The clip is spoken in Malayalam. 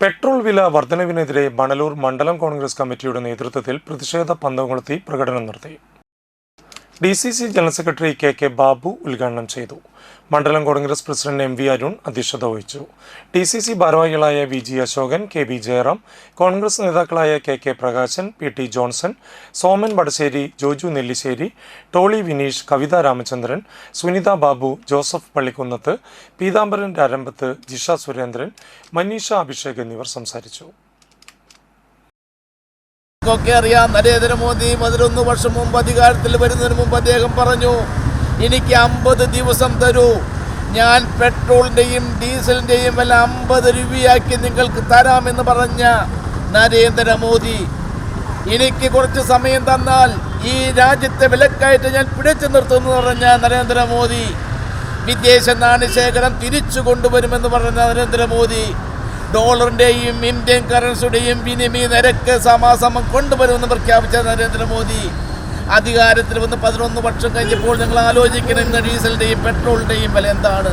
പെട്രോൾ വില വർധനവിനെതിരെ മണലൂർ മണ്ഡലം കോൺഗ്രസ് കമ്മിറ്റിയുടെ നേതൃത്വത്തിൽ പ്രതിഷേധ പന്തംകൊളുത്തി പ്രകടനം നടത്തി. DCC general secretary KK Babu ഉദ്ഘാടനം ചെയ്തു. മണ്ഡലം കോൺഗ്രസ് പ്രസിഡന്റ് MV അരുൺ അധ്യക്ഷത വഹിച്ചു. DCC ഭാരവാഹികളായ VG അശോകൻ, KB ജയറാം, കോൺഗ്രസ് നേതാക്കളായ KK പ്രകാശൻ, PT ജോൺസൺ, സോമൻ വടശ്ശേരി, ജോജു നെല്ലിശ്ശേരി, ടോളി വിനീഷ്, കവിത രാമചന്ദ്രൻ, സുനിത ബാബു, ജോസഫ് പള്ളിക്കുന്നത്ത്, പീതാംബരൻ രാരമ്പത്ത്, ജിഷ സുരേന്ദ്രൻ, മനീഷ അഭിഷേക് എന്നിവർ സംസാരിച്ചു. അറിയാം, നരേന്ദ്രമോദി 11 വർഷം മുമ്പ് അധികാരത്തിൽ വരുന്നതിന് മുമ്പ് അദ്ദേഹം പറഞ്ഞു, എനിക്ക് 50 ദിവസം തരൂ, ഞാൻ പെട്രോളിൻ്റെയും ഡീസലിൻ്റെയും വില 50 രൂപയാക്കി നിങ്ങൾക്ക് തരാമെന്ന് പറഞ്ഞ നരേന്ദ്രമോദി, എനിക്ക് കുറച്ച് സമയം തന്നാൽ ഈ രാജ്യത്തെ വിലക്കയറ്റം ഞാൻ പിടിച്ചു നിർത്തുമെന്ന് പറഞ്ഞ നരേന്ദ്രമോദി, വിദേശ നാണ്യശേഖരം തിരിച്ചു കൊണ്ടുവരുമെന്ന് പറഞ്ഞ നരേന്ദ്രമോദി, ഡോളറിൻ്റെയും ഇന്ത്യൻ കറൻസിയുടെയും വിനിമയ നിരക്ക് സമാസമം കൊണ്ടുവരുമെന്ന് പ്രഖ്യാപിച്ച നരേന്ദ്രമോദി അധികാരത്തിൽ വന്ന് 11 വർഷം കഴിഞ്ഞപ്പോൾ ഞങ്ങൾ ആലോചിക്കണം, ഇന്ന് ഡീസലിൻ്റെയും പെട്രോളിൻ്റെയും വില എന്താണ്.